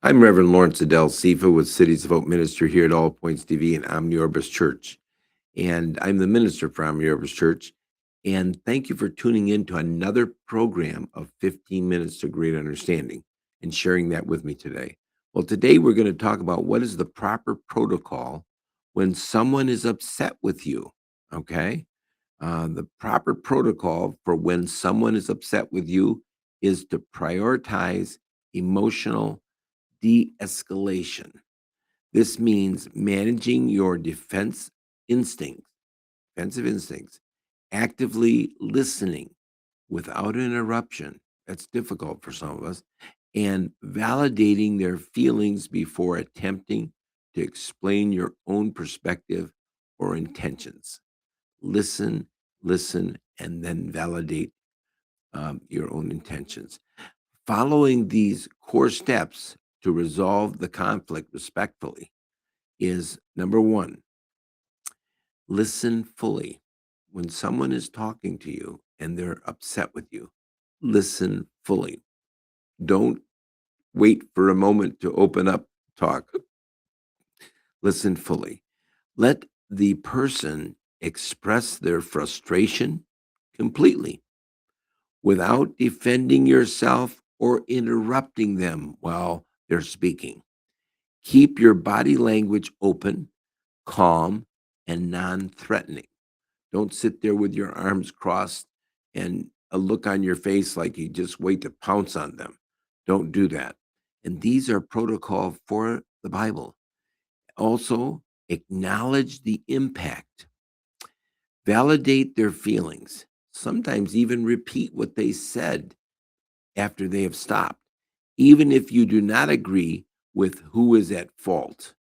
I'm Reverend Lawrence Adele Sifa with Cities of Hope Ministry here at All Points TV and Omni Orbis Church. And I'm the minister for Omni Orbis Church. And thank you for tuning in to another program of 15 Minutes to Great Understanding and sharing that with me today. Well, today we're going to talk about what is the proper protocol when someone is upset with you. Okay. The proper protocol for when someone is upset with you is to prioritize emotional de escalation. This means managing your instincts, defensive instincts, actively listening without interruption. That's difficult for some of us. And validating their feelings before attempting to explain your own perspective or intentions. Listen, listen, and then validate your own intentions. Following these core steps to resolve the conflict respectfully is number one, listen fully. When someone is talking to you and they're upset with you, listen fully. Don't wait for a moment to open up, talk. Listen fully. Let the person express their frustration completely without defending yourself or interrupting them while they're speaking. Keep your body language open, calm, and non threatening. Don't sit there with your arms crossed and a look on your face like you just wait to pounce on them. Don't do that. And these are protocol for the Bible. Also, acknowledge the impact, validate their feelings, sometimes even repeat what they said after they have stopped, even if you do not agree with who is at fault.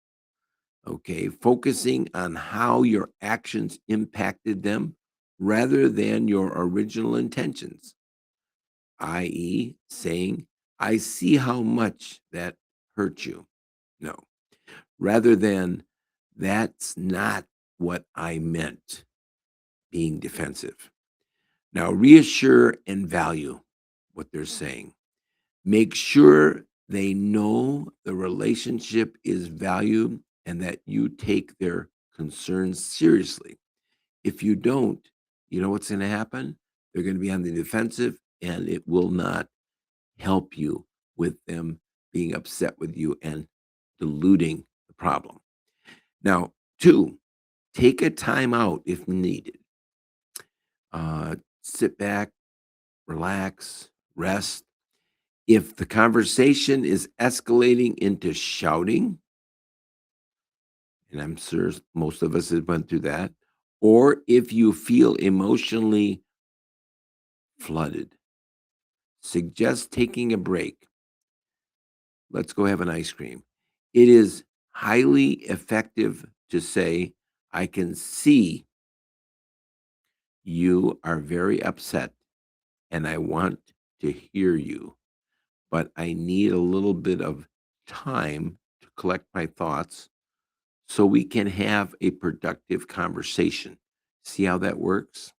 Okay, focusing on how your actions impacted them rather than your original intentions, i.e., saying, I see how much that hurt you. No, rather than, that's not what I meant, being defensive. Now, reassure and value what they're saying. Make sure they know the relationship is valued and that you take their concerns seriously. If you don't, you know what's going to happen? They're going to be on the defensive and it will not help you with them being upset with you and diluting the problem. Now, two, take a time out if needed. Sit back, relax, rest. If the conversation is escalating into shouting, and I'm sure most of us have went through that, or if you feel emotionally flooded, suggest taking a break. Let's go have an ice cream. It is highly effective to say, I can see you are very upset and I want to hear you, but I need a little bit of time to collect my thoughts so we can have a productive conversation. See how that works?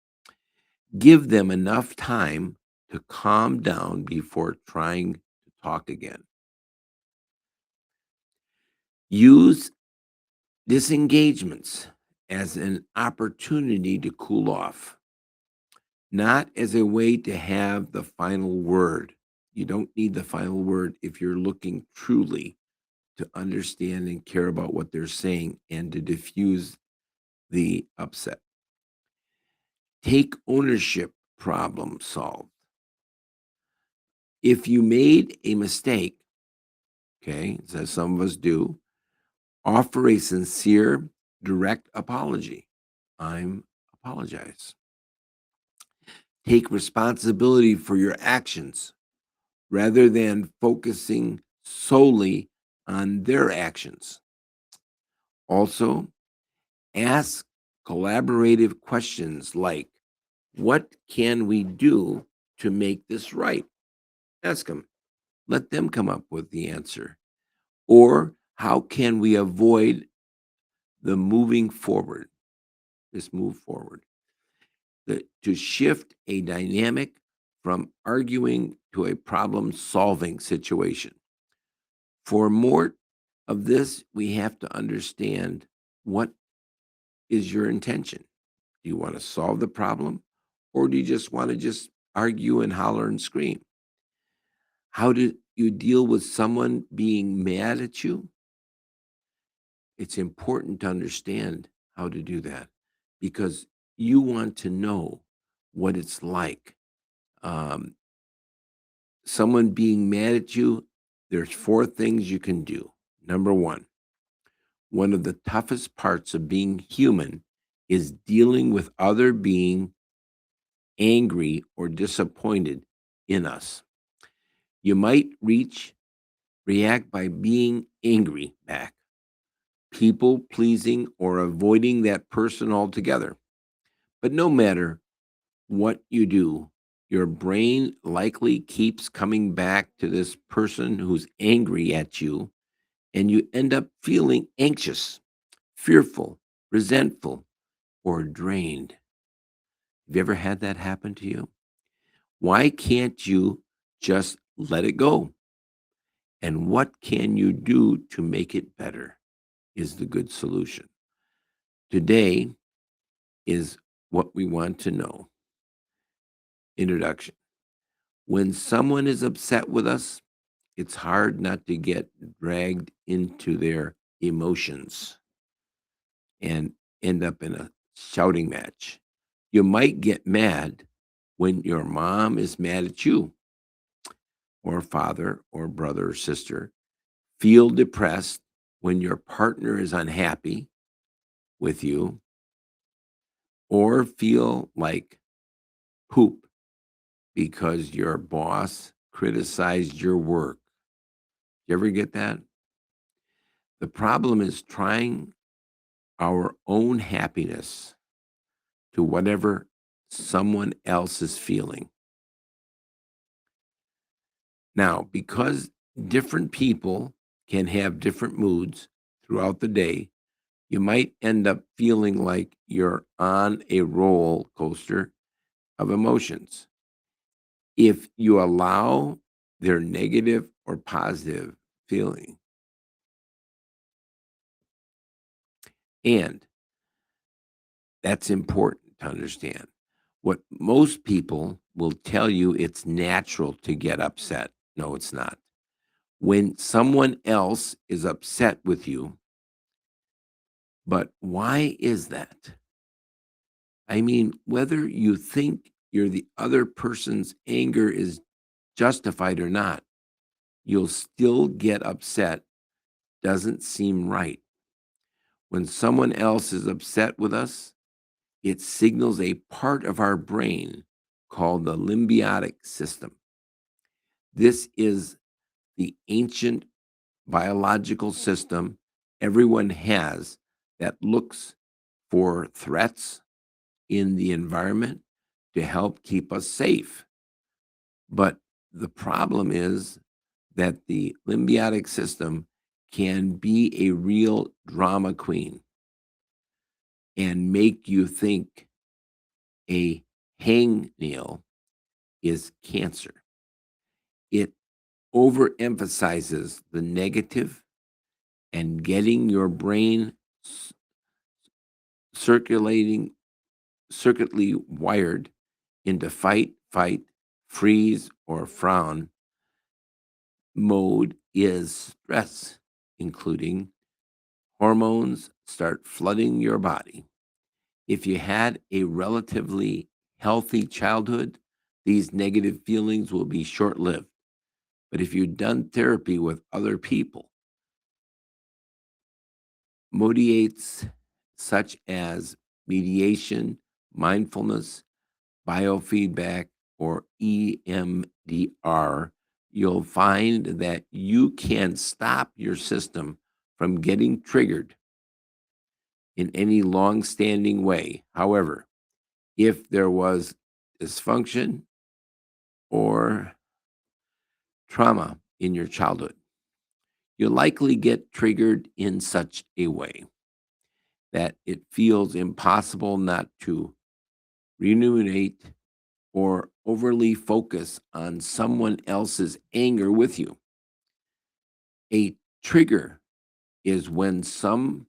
Give them enough time to calm down before trying to talk again. Use disengagements as an opportunity to cool off, not as a way to have the final word. You don't need the final word if you're looking truly to understand and care about what they're saying and to diffuse the upset. Take ownership, problem solved. If you made a mistake, okay, as some of us do, offer a sincere, direct apology. I'm apologize. Take responsibility for your actions rather than focusing solely on their actions. Also, ask collaborative questions like, what can we do to make this right? Ask them. Let them come up with the answer. Or how can we avoid the moving forward, this move forward? To shift a dynamic from arguing to a problem solving situation. For more of this, we have to understand what is your intention. Do you want to solve the problem, or do you just want to just argue and holler and scream? How do you deal with someone being mad at you? It's important to understand how to do that because you want to know what it's like. Um, Someone being mad at you, there's four things you can do. Number one of the toughest parts of being human is dealing with other being angry or disappointed in us. You might react by being angry back, people pleasing, or avoiding that person altogether. But no matter what you do, your brain likely keeps coming back to this person who's angry at you, and you end up feeling anxious, fearful, resentful, or drained. Have you ever had that happen to you? Why can't you just let it go? And what can you do to make it better? Is the good solution. Today is what we want to know. Introduction. When someone is upset with us, it's hard not to get dragged into their emotions and end up in a shouting match. You might get mad when your mom is mad at you, or father, or brother, or sister. Feel depressed when your partner is unhappy with you, or feel like poop because your boss criticized your work. You ever get that? The problem is trying our own happiness to whatever someone else is feeling. Now, because different people can have different moods throughout the day, you might end up feeling like you're on a roller coaster of emotions. If you allow their negative or positive feeling, and that's important to understand. What most people will tell you it's natural to get upset. No, it's not. When someone else is upset with you, but why is that? I mean, whether you think the other person's anger is justified or not, you'll still get upset. Doesn't seem right. When someone else is upset with us, it signals a part of our brain called the limbic system. This is the ancient biological system everyone has that looks for threats in the environment to help keep us safe. But the problem is that the limbic system can be a real drama queen and make you think a hangnail is cancer. It overemphasizes the negative and getting your brain circulating, circuitly wired into fight, fight, freeze, or frown mode is stress, including hormones start flooding your body. If you had a relatively healthy childhood, these negative feelings will be short lived. But if you've done therapy with other people, moderates such as mediation, mindfulness, biofeedback, or EMDR, you'll find that you can stop your system from getting triggered in any long standing way. However, if there was dysfunction or trauma in your childhood, you likely get triggered in such a way that it feels impossible not to ruminate or overly focus on someone else's anger with you. A trigger is when some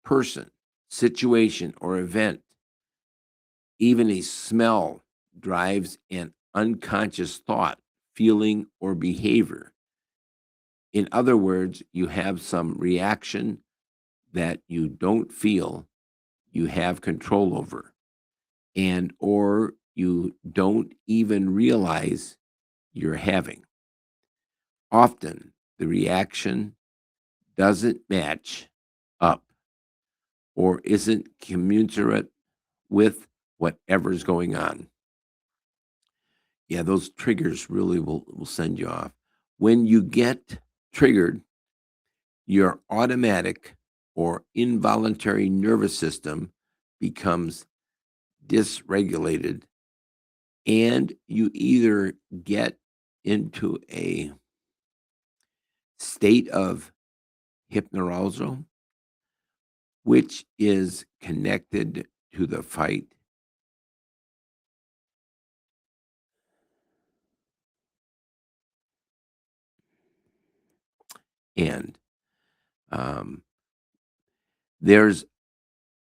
person, situation, or event, even a smell, drives an unconscious thought, feeling, or behavior. In other words, you have some reaction that you don't feel you have control over, and or you don't even realize you're having. Often the reaction doesn't match up or isn't commensurate with whatever's going on. Yeah, those triggers really will send you off. When you get triggered, your automatic or involuntary nervous system becomes dysregulated, and you either get into a state of hypnarousal, which is connected to the fight and um, there's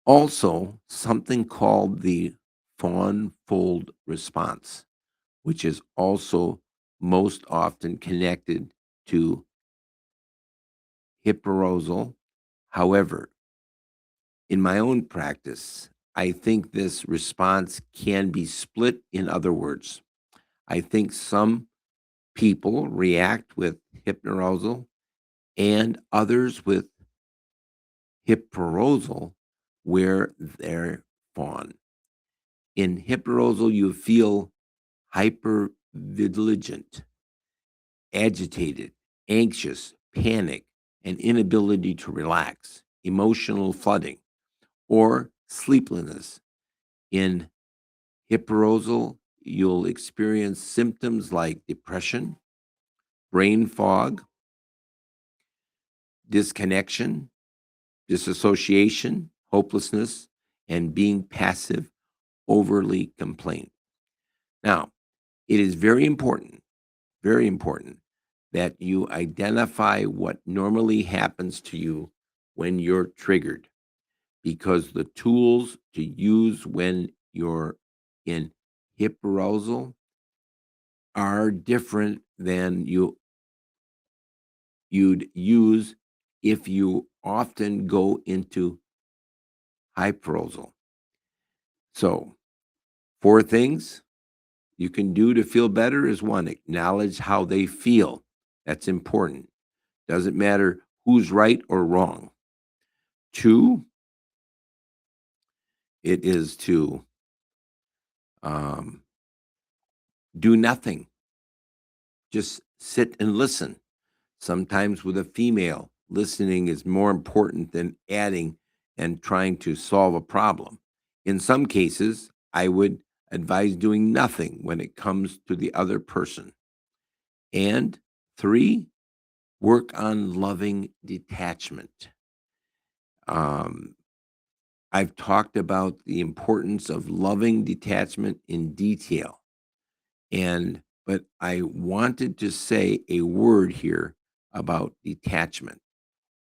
also something called the fawn fold response, which is also most often connected to hyperarousal. However, in my own practice, I think this response can be split. In other words, I think some people react with hypnarousal and others with hyperarousal where they're fawn. In hyperarousal, you feel hyper vigilant, agitated, anxious, panic, and inability to relax, emotional flooding, or sleeplessness. In hyperarousal, you'll experience symptoms like depression, brain fog, disconnection, disassociation, hopelessness, and being passive, overly complaint. Now, it is very important that you identify what normally happens to you when you're triggered, because the tools to use when you're in hyperarousal are different than you'd use if you often go into hyperarousal. So, four things you can do to feel better is one, acknowledge how they feel. That's important. Doesn't matter who's right or wrong. Two, it is to um, do nothing, just sit and listen. Sometimes with a female, listening is more important than adding and trying to solve a problem. In some cases, I would advise doing nothing when it comes to the other person. And three, work on loving detachment. Um, I've talked about the importance of loving detachment in detail. But I wanted to say a word here about detachment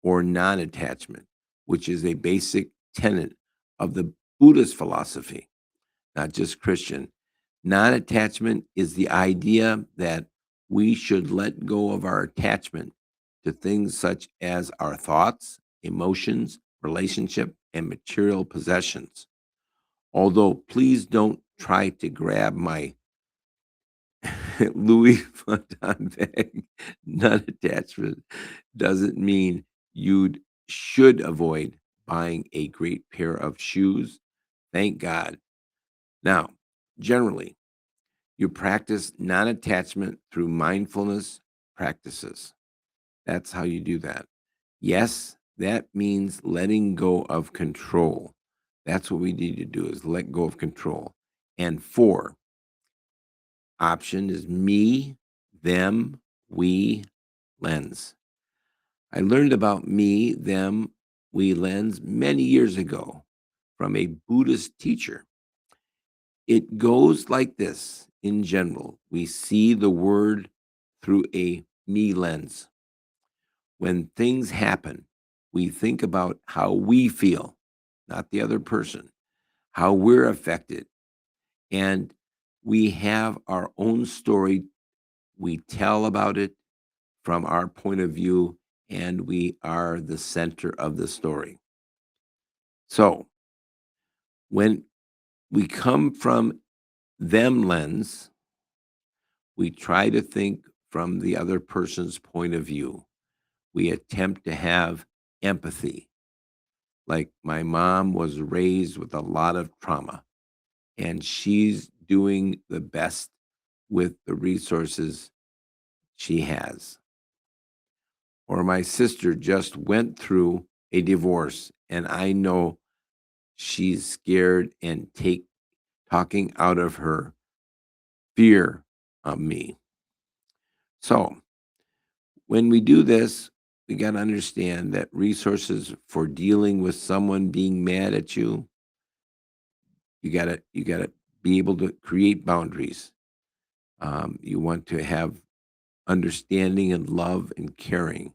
or non attachment, which is a basic tenet of the Buddhist philosophy, not just Christian. Non attachment is the idea that we should let go of our attachment to things such as our thoughts, emotions, relationship, and material possessions. Although, please don't try to grab my Louis Vuitton bag. Non attachment doesn't mean you should avoid buying a great pair of shoes. Thank God. Now, generally, you practice non attachment through mindfulness practices. That's how you do that. Yes, that means letting go of control. That's what we need to do is let go of control. And four, option is me, them, we, lens. I learned about me, them, we lens many years ago from a Buddhist teacher. It goes like this in general. We see the word through a me lens. When things happen, we think about how we feel, not the other person, how we're affected. And we have our own story. We tell about it from our point of view, and we are the center of the story. So when we come from them lens, we try to think from the other person's point of view. We attempt to have empathy. Like my mom was raised with a lot of trauma, and she's doing the best with the resources she has. Or my sister just went through a divorce, and I know she's scared and talking out of her fear of me. So when we do this, we got to understand that resources for dealing with someone being mad at you, you got to be able to create boundaries. You want to have understanding and love and caring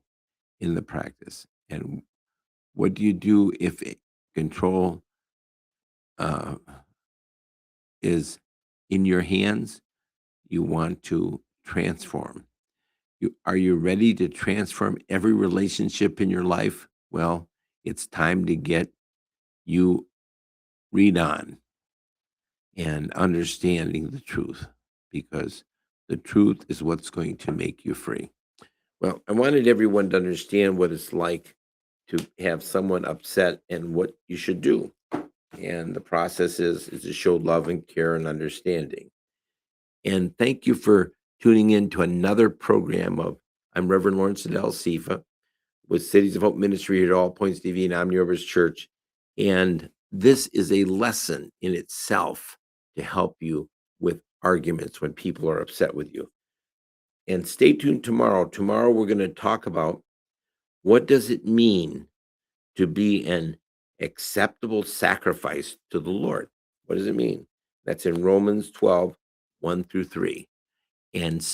in the practice. And what do you do if control uh, is in your hands? You want to transform. Are you ready to transform every relationship in your life? Well, it's time to get you read on and understanding the truth, because the truth is what's going to make you free. Well, I wanted everyone to understand what it's like to have someone upset and what you should do. And the process is to show love and care and understanding. And thank you for tuning in to another program of I'm Reverend Lawrence Adele Sifa with Cities of Hope Ministry here at All Points TV and Omni Orbis Church. And this is a lesson in itself to help you with arguments when people are upset with you. And stay tuned tomorrow. Tomorrow we're going to talk about what does it mean to be an acceptable sacrifice to the Lord. What does it mean? That's in Romans 12, 1 through 3. And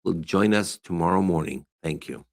will join us tomorrow morning. Thank you.